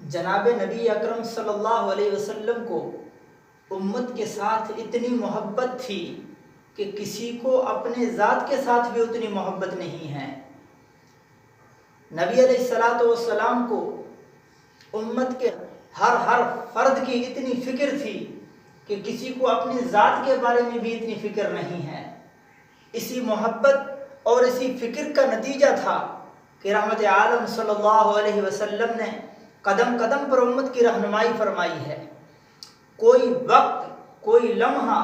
جناب نبی اکرم صلی اللہ علیہ وسلم کو امت کے ساتھ اتنی محبت تھی کہ کسی کو اپنے ذات کے ساتھ بھی اتنی محبت نہیں ہے۔ نبی علیہ السلام کو امت کے ہر فرد کی اتنی فکر تھی کہ کسی کو اپنی ذات کے بارے میں بھی اتنی فکر نہیں ہے۔ اسی محبت اور اسی فکر کا نتیجہ تھا کہ رحمت عالم صلی اللہ علیہ وسلم نے قدم قدم پر امت کی رہنمائی فرمائی ہے۔ کوئی وقت، کوئی لمحہ،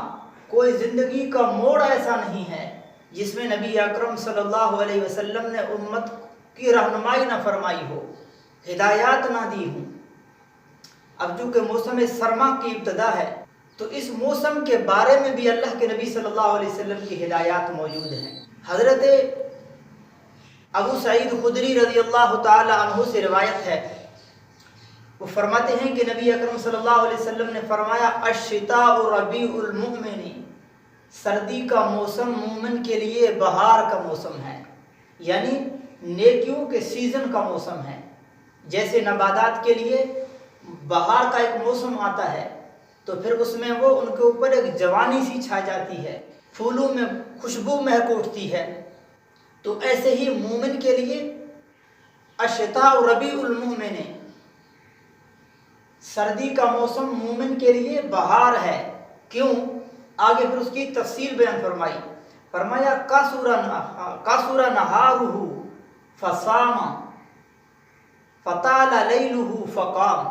کوئی زندگی کا موڑ ایسا نہیں ہے جس میں نبی اکرم صلی اللہ علیہ وسلم نے امت کی رہنمائی نہ فرمائی ہو، ہدایات نہ دی ہوں۔ اب چونکہ موسم سرما کی ابتدا ہے تو اس موسم کے بارے میں بھی اللہ کے نبی صلی اللہ علیہ وسلم کی ہدایات موجود ہیں۔ حضرت ابو سعید خدری رضی اللہ تعالی عنہ سے روایت ہے، وہ فرماتے ہیں کہ نبی اکرم صلی اللہ علیہ وسلم نے فرمایا الشتاء ربیع المؤمن، سردی کا موسم مومن کے لیے بہار کا موسم ہے، یعنی نیکیوں کے سیزن کا موسم ہے۔ جیسے نباتات کے لیے بہار کا ایک موسم آتا ہے تو پھر اس میں وہ ان کے اوپر ایک جوانی سی چھا جاتی ہے، پھولوں میں خوشبو مہک اٹھتی ہے، تو ایسے ہی مومن کے لیے الشتاء ربیع المؤمن، سردی کا موسم مومن کے لیے بہار ہے۔ کیوں؟ آگے پھر اس کی تفصیل بیان فرمائی، فرمایا قصر نہارہ فصام فطال لیلہ فقام،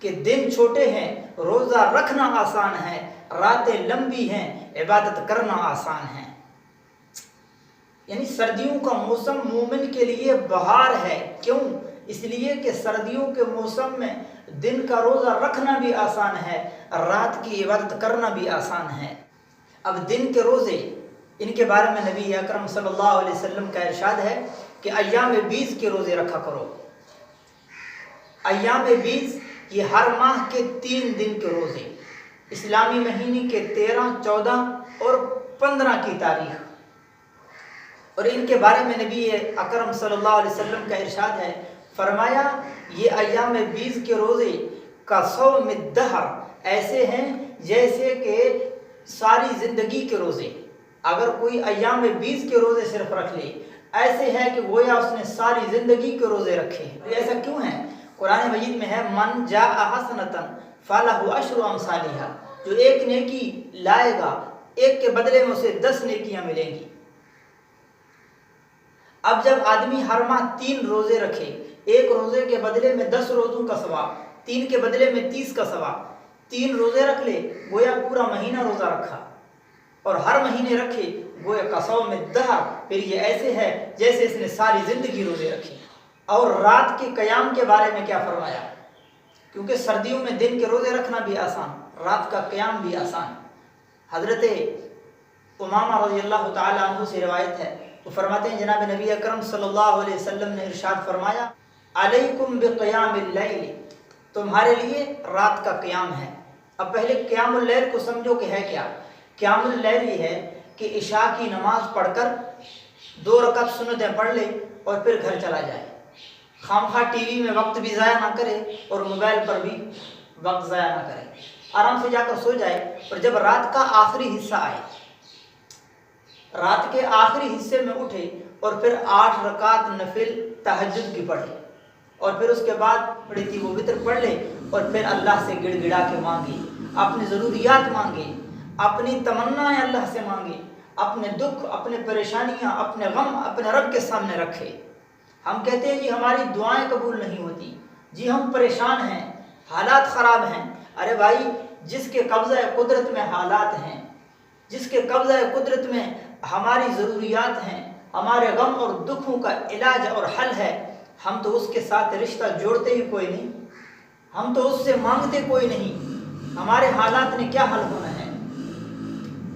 کہ دن چھوٹے ہیں، روزہ رکھنا آسان ہے، راتیں لمبی ہیں، عبادت کرنا آسان ہے۔ یعنی سردیوں کا موسم مومن کے لیے بہار ہے۔ کیوں؟ اس لیے کہ سردیوں کے موسم میں دن کا روزہ رکھنا بھی آسان ہے، رات کی عبادت کرنا بھی آسان ہے۔ اب دن کے روزے، ان کے بارے میں نبی اکرم صلی اللہ علیہ وسلم کا ارشاد ہے کہ ایام بیض کے روزے رکھا کرو۔ ایام بیض یہ ہر ماہ کے 3 دن کے روزے، اسلامی مہینے کے 13، 14 اور 15 کی تاریخ، اور ان کے بارے میں نبی اکرم صلی اللہ علیہ وسلم کا ارشاد ہے، فرمایا یہ ایام بیض کے روزے کا صوم الدہر، ایسے ہیں جیسے کہ ساری زندگی کے روزے۔ اگر کوئی ایام بیض کے روزے صرف رکھ لے، ایسے ہے کہ گویا اس نے ساری زندگی کے روزے رکھے ہیں۔ ایسا کیوں ہے؟ قرآن مجید میں ہے من جاء حسنۃ فلہ عشر امثالھا، جو ایک نیکی لائے گا ایک کے بدلے میں اسے 10 نیکیاں ملیں گی۔ اب جب آدمی ہر ماہ 3 روزے رکھے، ایک روزے کے بدلے میں 10 روزوں کا ثواب، 3 کے بدلے میں 30 کا ثواب، 3 روزے رکھ لے گویا پورا مہینہ روزہ رکھا، اور ہر مہینے رکھے گویا قصوم الدہر، پھر یہ ایسے ہے جیسے اس نے ساری زندگی روزے رکھی۔ اور رات کے قیام کے بارے میں کیا فرمایا؟ کیونکہ سردیوں میں دن کے روزے رکھنا بھی آسان، رات کا قیام بھی آسان۔ حضرت امامہ رضی اللہ تعالی عنہ سے روایت ہے، وہ فرماتے ہیں جناب نبی اکرم صلی اللہ علیہ وسلم نے ارشاد فرمایا علیکم بقیام اللیل، تمہارے لیے رات کا قیام ہے۔ اب پہلے قیام اللیل کو سمجھو کہ ہے کیا۔ قیام اللیل یہ ہے کہ عشاء کی نماز پڑھ کر 2 رکعت سنتیں پڑھ لے اور پھر گھر چلا جائے، خامخواہ ٹی وی میں وقت بھی ضائع نہ کرے اور موبائل پر بھی وقت ضائع نہ کرے، آرام سے جا کر سو جائے، اور جب رات کا آخری حصہ آئے، رات کے آخری حصے میں اٹھے اور پھر 8 رکعت نفل تہجد کی پڑھے، اور پھر اس کے بعد پڑھی تھی وہ وتر پڑھ لے، اور پھر اللہ سے گڑ گڑا کے مانگے، اپنی ضروریات مانگے، اپنی تمنائیں اللہ سے مانگے، اپنے دکھ، اپنے پریشانیاں، اپنے غم اپنے رب کے سامنے رکھے۔ ہم کہتے ہیں جی ہماری دعائیں قبول نہیں ہوتی، جی ہم پریشان ہیں، حالات خراب ہیں۔ ارے بھائی، جس کے قبضہ قدرت میں حالات ہیں، جس کے قبضہ قدرت میں ہماری ضروریات ہیں، ہمارے غم اور دکھوں کا علاج اور حل ہے، ہم تو اس کے ساتھ رشتہ جوڑتے ہی کوئی نہیں، ہم تو اس سے مانگتے کوئی نہیں، ہمارے حالات نے کیا حل ہونا ہے؟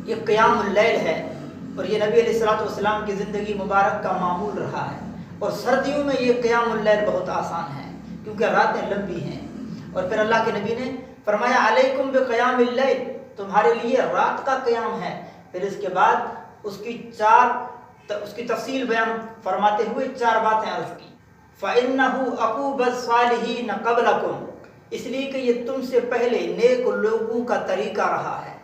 یہ قیام اللیل ہے، اور یہ نبی علیہ السلام کی زندگی مبارک کا معمول رہا ہے۔ اور سردیوں میں یہ قیام اللیل بہت آسان ہے کیونکہ راتیں لمبی ہیں۔ اور پھر اللہ کے نبی نے فرمایا علیکم بقیام اللیل، تمہارے لیے رات کا قیام ہے۔ پھر اس کے بعد اس کی تفصیل بیان فرماتے ہوئے 4 باتیں عرض کی۔ فَإِنَّهُ أَقُوبَ الصَّالِحِينَ قَبْلَكُمْ، اس لیے کہ یہ تم سے پہلے نیک لوگوں کا طریقہ رہا ہے،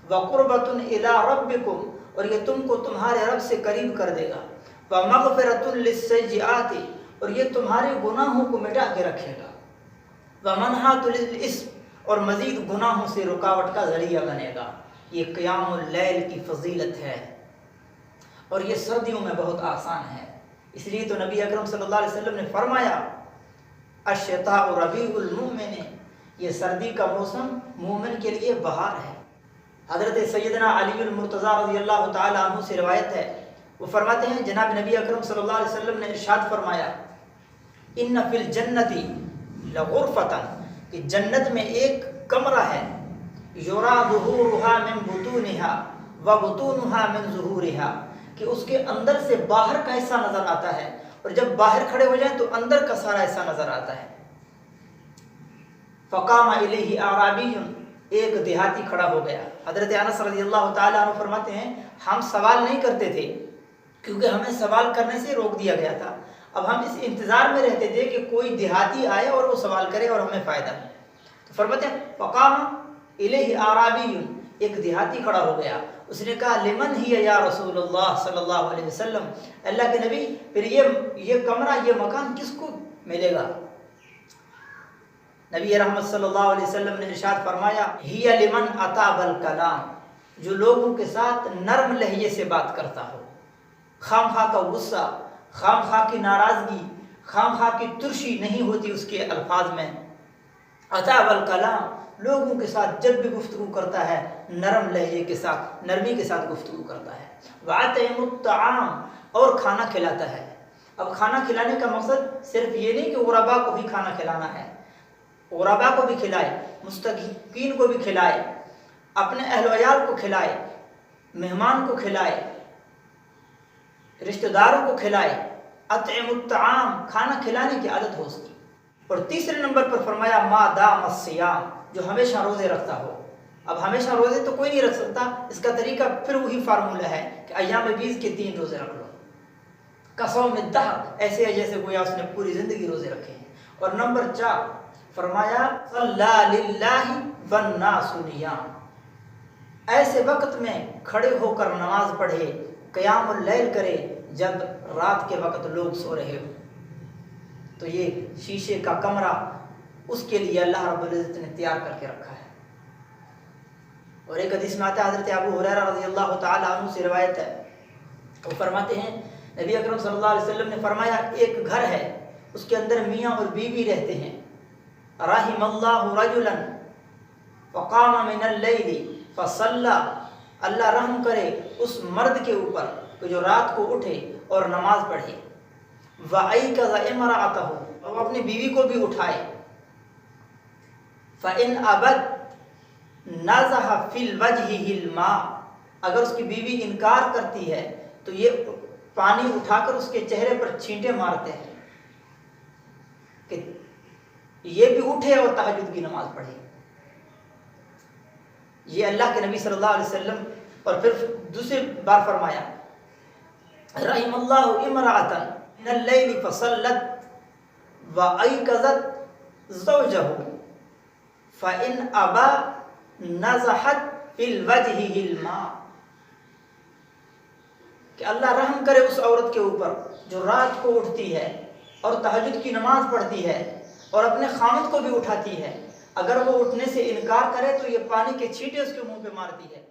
وَقُرْبَةٌ إِلَىٰ رَبِّكُمْ، اور یہ تم کو تمہارے رب سے قریب کر دے گا، وَمَغْفِرَةٌ لِلسَّيِّئَاتِ، اور یہ تمہارے گناہوں کو مٹا کے رکھے گا، وَمَنْہَاةٌ لِلْإِثْمِ، اور مزید گناہوں سے رکاوٹ کا ذریعہ بنے گا۔ یہ قیام اللیل کی فضیلت ہے، اور یہ سردیوں میں بہت آسان ہے۔ اس لیے تو نبی اکرم صلی اللہ علیہ وسلم نے فرمایا الشتاء ربیع المؤمن، یہ سردی کا موسم مومن کے لیے بہار ہے۔ حضرت سیدنا علی المرتضیٰ رضی اللہ تعالی عنہ سے روایت ہے، وہ فرماتے ہیں جناب نبی اکرم صلی اللہ علیہ وسلم نے ارشاد فرمایا ان فی الجنت لغرفۃ، کہ جنت میں ایک کمرہ ہے، یرا ظہورها من بطونها وبطونها من ظہورها، کہ اس کے اندر سے باہر کا حصہ نظر آتا ہے، اور جب باہر کھڑے ہو جائیں تو اندر کا سارا حصہ نظر آتا ہے۔ فقام الیہ اعرابی، ایک دیہاتی کھڑا ہو گیا۔ حضرت انس رضی اللہ تعالیٰ عنہ فرماتے ہیں ہم سوال نہیں کرتے تھے کیونکہ ہمیں سوال کرنے سے روک دیا گیا تھا، اب ہم اس انتظار میں رہتے تھے کہ کوئی دیہاتی آئے اور وہ سوال کرے اور ہمیں فائدہ ملے۔ تو فرماتے ہیں فقام الیہ اعرابی، ایک دیہاتی کھڑا ہو گیا، اس نے کہا لمن ہی یا رسول اللہ صلی اللہ علیہ وسلم، اللہ کے نبی پھر یہ کمرہ، یہ مکان کس کو ملے گا؟ نبی رحمت صلی اللہ علیہ وسلم نے ارشاد فرمایا ہی لمن اطاب الکلام، جو لوگوں کے ساتھ نرم لہجے سے بات کرتا ہو، خام خواہ کا غصہ، خام خواہ کی ناراضگی، خام خواہ کی ترشی نہیں ہوتی اس کے الفاظ میں۔ اطاب الکلام، لوگوں کے ساتھ جب بھی گفتگو کرتا ہے نرم لہجے کے ساتھ، نرمی کے ساتھ گفتگو کرتا ہے۔ وَأَطْعِمُ الطَّعَامَ، اور کھانا کھلاتا ہے۔ اب کھانا کھلانے کا مقصد صرف یہ نہیں کہ غربا کو بھی کھانا کھلانا ہے، غربا کو بھی کھلائے، مستحقین کو بھی کھلائے، اپنے اہل و عیال کو کھلائے، مہمان کو کھلائے، رشتہ داروں کو کھلائے۔ اطعم الطعام، کھانا کھلانے کی عادت ہو اس کی۔ اور تیسرے نمبر پر فرمایا ما دام الصیام، جو ہمیشہ روزے رکھتا ہو۔ اب ہمیشہ روزے تو کوئی نہیں رکھ سکتا، اس کا طریقہ پھر وہی فارمولہ ہے کہ ایام بیض کے 3 روزے رکھ لو، کصوم الدہر، ایسے ہے جیسے گویا اس نے پوری زندگی روزے رکھے ہیں۔ اور نمبر 4 فرمایا صلی للہ والناس نیام، ایسے وقت میں کھڑے ہو کر نماز پڑھے، قیام اللیل کرے جب رات کے وقت لوگ سو رہے ہو۔ تو یہ شیشے کا کمرہ اس کے لیے اللہ رب العزت نے تیار کر کے رکھا ہے۔ اور ایک حدیث میں آتا ہے، حضرت ابو ہریرہ رضی اللہ تعالی عنہ سے روایت ہے، وہ فرماتے ہیں نبی اکرم صلی اللہ علیہ وسلم نے فرمایا ایک گھر ہے، اس کے اندر میاں اور بیوی رہتے ہیں، رحم اللہ رجلا فقام من اللیل فصلی، اللہ رحم کرے اس مرد کے اوپر کہ جو رات کو اٹھے اور نماز پڑھے، وَأَيْقَظَ امْرَأَتَهُ، اور اپنی بیوی کو بھی اٹھائے، فَإِنْ أَبَتْ نَزَحَ فِي الْوَجْهِ الْمَاءَ، اگر اس کی بیوی انکار کرتی ہے تو یہ پانی اٹھا کر اس کے چہرے پر چھینٹے مارتے ہیں کہ یہ بھی اٹھے اور تہجد کی نماز پڑھے۔ یہ اللہ کے نبی صلی اللہ علیہ وسلم، اور پھر دوسری بار فرمایا رحم اللہ امرأۃ من اللیل فصلت وایقظت زوجہ فإن ابا نزحت فی الوجہ الماء، کہ اللہ رحم کرے اس عورت کے اوپر جو رات کو اٹھتی ہے اور تہجد کی نماز پڑھتی ہے اور اپنے خامد کو بھی اٹھاتی ہے، اگر وہ اٹھنے سے انکار کرے تو یہ پانی کے چھینٹے اس کے منہ پہ مارتی ہے۔